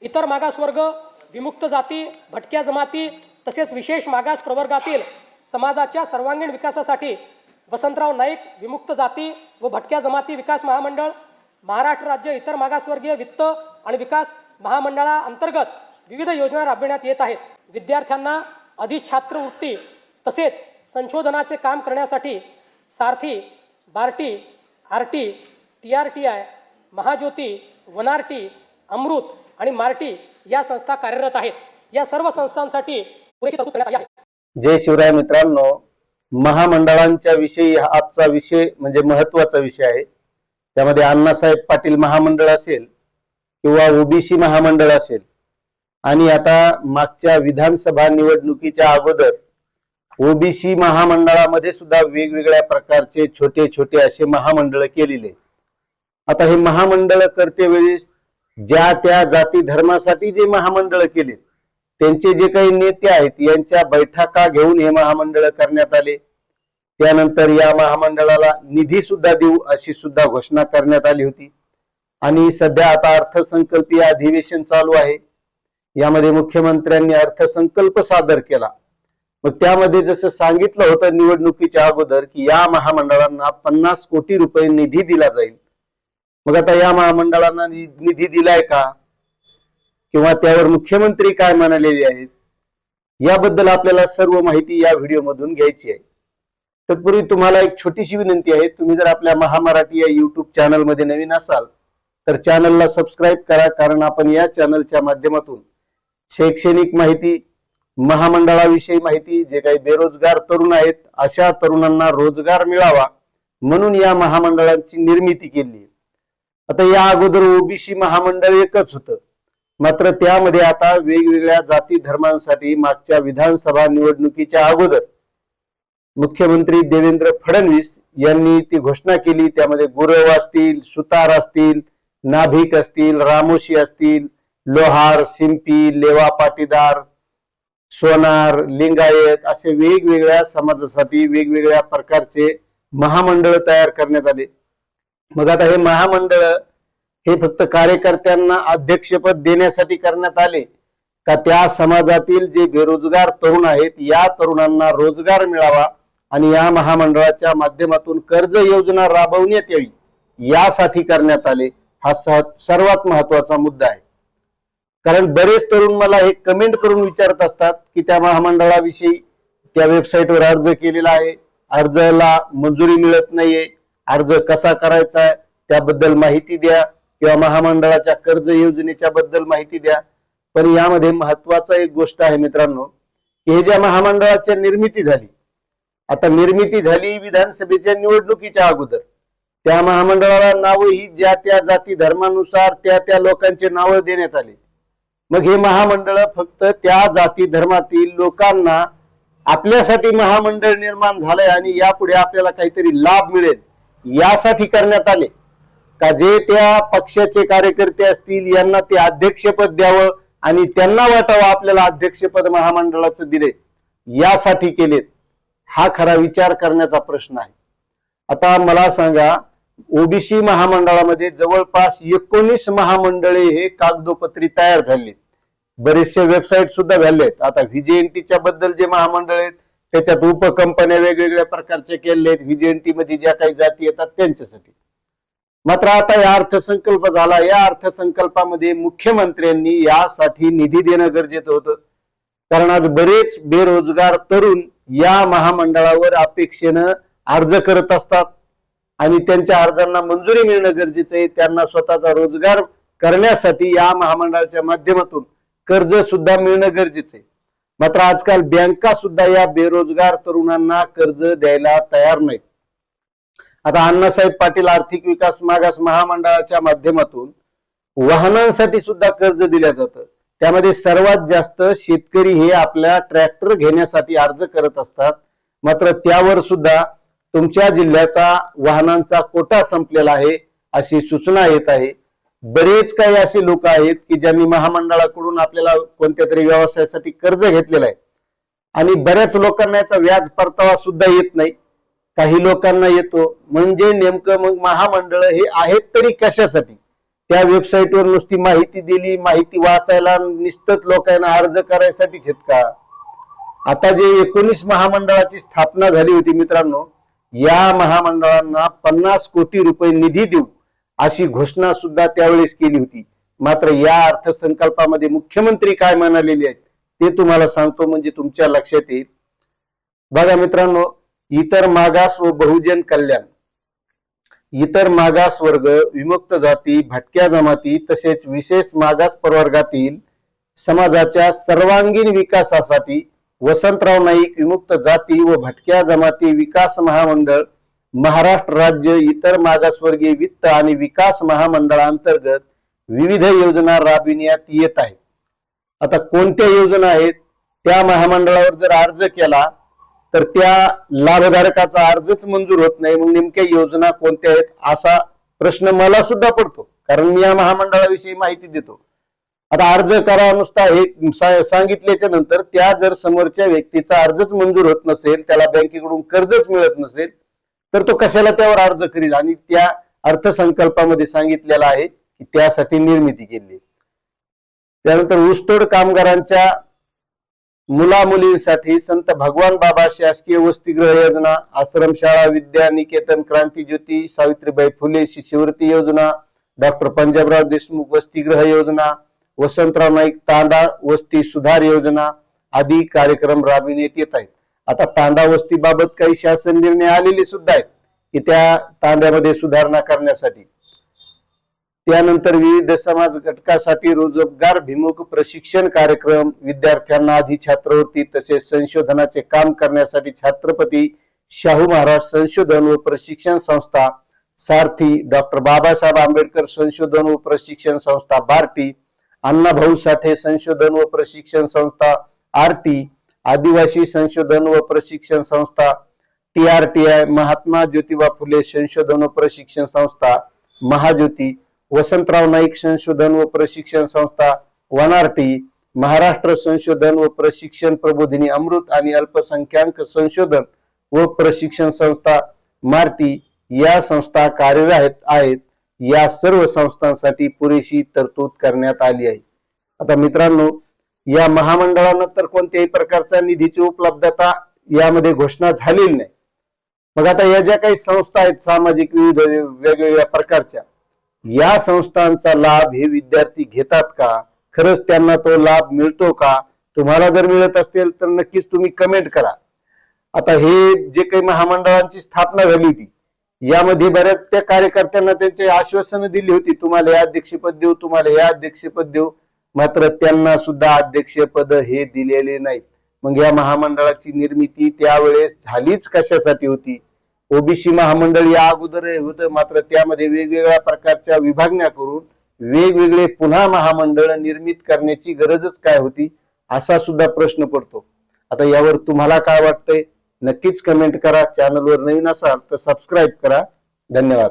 इतर मागासवर्ग, विमुक्त जाती, भटक्या जमाती तसेच विशेष मागास प्रवर्गातील समाजाच्या सर्वांगीण विकासासाठी वसंतराव नाईक विमुक्त जाती व भटक्या जमाती विकास महामंडळ, महाराष्ट्र राज्य इतर मागासवर्गीय वित्त आणि विकास महामंडळाअंतर्गत विविध योजना राबविण्यात येत आहेत. विद्यार्थ्यांना अधिक छात्रवृत्ती तसेच संशोधनाचे काम करण्यासाठी सारथी, बार्टी, आरटी, TRTI, महाज्योती, वनारटी, अमृत आणि मार्टी या संस्था कार्यरत आहेत. या सर्व संस्थांसाठी पुरेशी तरतूद करण्यात आली आहे. जय शिवराय मित्रांनो, महामंडळांच्या विषयी आजचा विषय म्हणजे महत्त्वाचा विषय आहे. त्यामध्ये अण्णासाहेब पाटील महामंडळ असेल किंवा ओबीसी महामंडळ असेल आणि आता मागच्या विधानसभा निवडणुकीच्या अगोदर ओबीसी महामंडळामध्ये सुद्धा वेगवेगळ्या प्रकारचे छोटे छोटे असे महामंडळ केलेले. आता हे महामंडळ करते वेळेस ज्या त्या जाती धर्मासाठी जे महामंडळ केले त्यांचे जे काही नेते आहेत यांच्या बैठका घेऊन हे महामंडळ करण्यात आले. त्यानंतर या महामंडळाला निधी सुद्धा देऊ अशी सुद्धा घोषणा करण्यात आली होती. आणि सध्या आता अर्थसंकल्पीय अधिवेशन चालू आहे. यामध्ये मुख्यमंत्र्यांनी अर्थसंकल्प सादर केला. मग त्यामध्ये जसं सांगितलं होतं निवडणुकीच्या अगोदर की या महामंडळांना 50 कोटी रुपये निधी दिला जाईल. मग आता या महामंडळांना निधी दिलाय का किंवा त्यावर मुख्यमंत्री काय म्हणालेले आहेत याबद्दल आपल्याला सर्व माहिती या व्हिडिओ मधून घ्यायची आहे. तत्पूर्वी तुम्हाला एक छोटीशी विनंती आहे, तुम्ही जर आपल्या महामराठी या युट्यूब चॅनल मध्ये नवीन असाल तर चॅनलला सबस्क्राईब करा, कारण आपण या चॅनलच्या माध्यमातून शैक्षणिक माहिती, महामंडळाविषयी माहिती, जे काही बेरोजगार तरुण आहेत अशा तरुणांना रोजगार मिळावा म्हणून या महामंडळांची निर्मिती केली. आता या अगोदर ओबीसी महामंडळ एकच होतं, मात्र त्यामध्ये आता वेगवेगळ्या जाती धर्मांसाठी मागच्या विधानसभा निवडणुकीच्या अगोदर मुख्यमंत्री देवेंद्र फडणवीस यांनी ती घोषणा केली. त्यामध्ये गुरव असतील, सुतार असतील, नाभिक असतील, रामोशी असतील, लोहार, सिंपी, लेवा पाटीदार, सोनार, लिंगायत असे वेगवेगळ्या समाजासाठी वेगवेगळ्या प्रकारचे महामंडळ तयार करण्यात आले. मग आता हे महामंडळ हे फक्त कार्यकर्त्यांना अध्यक्षपद देण्यासाठी करण्यात आले का त्या समाजातील जे बेरोजगार तरुण आहेत या तरुणांना रोजगार मिळावा आणि या महामंडळाच्या माध्यमातून कर्ज योजना राबवण्यात यावी यासाठी करण्यात आले. हा सर्वात महत्वाचा मुद्दा आहे. कारण बरेच तरुण मला हे कमेंट करून विचारत असतात की त्या महामंडळाविषयी त्या वेबसाईटवर अर्ज केलेला आहे, अर्जाला मंजुरी मिळत नाहीये, अर्ज कसा करायचा आहे त्याबद्दल माहिती द्या किंवा महामंडळाच्या कर्ज योजनेच्या बद्दल माहिती द्या. पण यामध्ये महत्वाचा एक गोष्ट आहे मित्रांनो, की हे ज्या महामंडळाची निर्मिती झाली, आता निर्मिती झाली विधानसभेच्या निवडणुकीच्या अगोदर, त्या महामंडळाला नावही ज्या त्या जाती धर्मानुसार त्या त्या लोकांचे नाव देण्यात आले. मग हे महामंडळ फक्त त्या जाती धर्मातील लोकांना आपल्यासाठी महामंडळ निर्माण झालंय आणि यापुढे आपल्याला काहीतरी लाभ मिळेल यासाठी करण्यात आले का जे त्या पक्षाचे कार्यकर्ते असतील यांना ते अध्यक्षपद द्यावं आणि त्यांना वाटावं आपल्याला अध्यक्षपद महामंडळाचं दिले यासाठी केलेत? हा खरा विचार करण्याचा प्रश्न आहे. आता मला सांगा, ओबीसी महामंडळामध्ये जवळपास 19 महामंडळे हे कागदोपत्री तयार झाले. बरेचसे वेबसाईट सुद्धा झाले आहेत. आता व्हीजेएनटीच्या बद्दल जे महामंडळ आहेत त्याच्यात उपकंपन्या वेगवेगळ्या प्रकारचे केले आहेत, व्हीजेएनटी मध्ये ज्या काही जाती येतात त्यांच्यासाठी. मात्र आता या अर्थसंकल्प झाला, या अर्थसंकल्पामध्ये मुख्यमंत्र्यांनी यासाठी निधी देणं गरजेचं होतं. कारण आज बरेच बेरोजगार तरुण या महामंडळावर अपेक्षेनं अर्ज करत असतात आणि त्यांच्या अर्जांना मंजुरी मिळणं गरजेचं आहे. त्यांना स्वतःचा रोजगार करण्यासाठी या महामंडळाच्या माध्यमातून कर्ज सुद्धा मिळणं गरजेचं आहे. मात्र आजकाल बँका सुद्धा या बेरोजगार तरुणांना कर्ज द्यायला तयार नाहीत. आता अण्णासाहेब पाटील आर्थिक विकास मागास महामंडळाच्या माध्यमातून वाहनांसाठी सुद्धा कर्ज दिलं जातं. त्यामध्ये सर्वात जास्त शेतकरी हे आपल्या ट्रॅक्टर घेण्यासाठी अर्ज करत असतात. मात्र त्यावर सुद्धा तुमच्या जिल्ह्याचा वाहनांचा कोटा संपलेला आहे अशी सूचना येत आहे. बरेच काही असे लोक आहेत की ज्यांनी महामंडळाकडून आपल्याला कोणत्या तरी व्यवसायासाठी कर्ज घेतलेलं आहे आणि बऱ्याच लोकांना याचा व्याज परतावा सुद्धा येत नाही, काही लोकांना येतो. म्हणजे नेमकं मग महामंडळ हे आहेत तरी कशासाठी? त्या वेबसाईटवर नुसती माहिती दिली, माहिती वाचायला निश्चित लोकांना अर्ज करायसाठीच आहेत का? आता जे 19 महामंडळाची स्थापना झाली होती मित्रांनो, या महामंडळांना 50 कोटी रुपये निधी देऊ अशी घोषणा सुद्धा त्यावेळेस केली होती. मात्र या अर्थसंकल्पामध्ये मुख्यमंत्री काय म्हणालेले आहेत ते तुम्हाला सांगतो, म्हणजे तुमच्या लक्षात येईल. बघा मित्रांनो, इतर मागास व बहुजन कल्याण, इतर मागास वर्ग, विमुक्त जाती, भटक्या जमाती तसेच विशेष मागास प्रवर्गातील समाजाच्या सर्वांगीण विकासासाठी वसंतराव नाईक विमुक्त जाती व भटक्या जमाती विकास महामंडळ महाराष्ट्र राज्य इतर मागासवर्गीय वित्त आणि विकास महामंडळांतर्गत विविध योजना राबविण्यात येत आहेत. आता कोणत्या योजना आहेत? त्या महामंडळावर जर अर्ज केला तर त्या लाभधारकाचा अर्जच मंजूर होत नाही. मग नेमक्या योजना कोणत्या आहेत असा प्रश्न मला सुद्धा पडतो, कारण मी या महामंडळाविषयी माहिती देतो. आता अर्ज करा नुसता हे सांगितल्याच्या नंतर त्या जर समोरच्या व्यक्तीचा अर्जच मंजूर होत नसेल, त्याला बँकेकडून कर्जच मिळत नसेल, तर तो कशाला त्यावर अर्ज करील? आणि त्या अर्थसंकल्पामध्ये सांगितलेलं आहे की त्यासाठी निर्मिती केली. त्यानंतर ऊसतोड कामगारांच्या मुला मुलींसाठी संत भगवान बाबा शासकीय वसतिगृह योजना, आश्रमशाळा, विद्या निकेतन, क्रांती ज्योती, सावित्रीबाई फुले शिष्यवृत्ती योजना, डॉक्टर पंजाबराव देशमुख वसतिगृह योजना, वसंतराव नाईक तांडा वस्ती सुधार योजना आदी कार्यक्रम राबविण्यात येत आहेत. आता तांडा वस्ती बाबत काही शासन निर्णय आलेले सुद्धा आहेत की त्या तांड्यामध्ये सुधारणा करण्यासाठी. त्यानंतर विविध समाज घटकासाठी रोजगार भिमुख प्रशिक्षण कार्यक्रम, विद्यार्थ्यांना आधी छात्रवृत्ती तसेच संशोधनाचे काम करण्यासाठी छत्रपती शाहू महाराज संशोधन व प्रशिक्षण संस्था सारथी, डॉक्टर बाबासाहेब आंबेडकर संशोधन व प्रशिक्षण संस्था बार्टी, अण्णाभाऊ साठे संशोधन व प्रशिक्षण संस्था आरटी, आदिवासी संशोधन व प्रशिक्षण संस्था TRTI, महात्मा ज्योतिबा फुले संशोधन व प्रशिक्षण संस्था महाज्योती, वसंतराव नाईक संशोधन व प्रशिक्षण संस्था वनारटी, महाराष्ट्र संशोधन व प्रशिक्षण प्रबोधिनी अमृत आणि अल्पसंख्याक संशोधन व प्रशिक्षण संस्था मार्टी या संस्था कार्यरत आहेत. या सर्व संस्थांसाठी पुरेशी तरतूद करण्यात आली आहे. आता मित्रांनो, या महामंडळांना तर कोणत्याही प्रकारच्या निधीची उपलब्धता यामध्ये घोषणा झालेली नाही. मग आता या ज्या काही संस्था आहेत सामाजिक विविध वेगवेगळ्या प्रकारच्या, या संस्थांचा लाभ हे विद्यार्थी घेतात का? खरंच त्यांना तो लाभ मिळतो का? तुम्हाला जर मिळत असेल तर नक्कीच तुम्ही कमेंट करा. आता हे जे काही महामंडळांची स्थापना झाली होती यामध्ये बऱ्याच त्या कार्यकर्त्यांना त्यांचे आश्वासनं दिली होती, तुम्हाला हे अध्यक्षपद देऊ, तुम्हाला हे अध्यक्षपद देऊ, मात्र त्यांना सुद्धा अध्यक्षपद हे दिलेले नाहीत. मग या महामंडळाची निर्मिती त्यावेळेस झालीच कशासाठी होती? ओबीसी महामंडळ या अगोदर होतं, मात्र त्यामध्ये वेगवेगळ्या प्रकारच्या विभागण्या करून वेगवेगळे पुन्हा महामंडळ निर्मित करण्याची गरजच काय होती असा सुद्धा प्रश्न पडतो. आता यावर तुम्हाला काय वाटतंय नक्कीच कमेंट करा. चॅनलवर नवीन असाल तर सबस्क्राईब करा. धन्यवाद.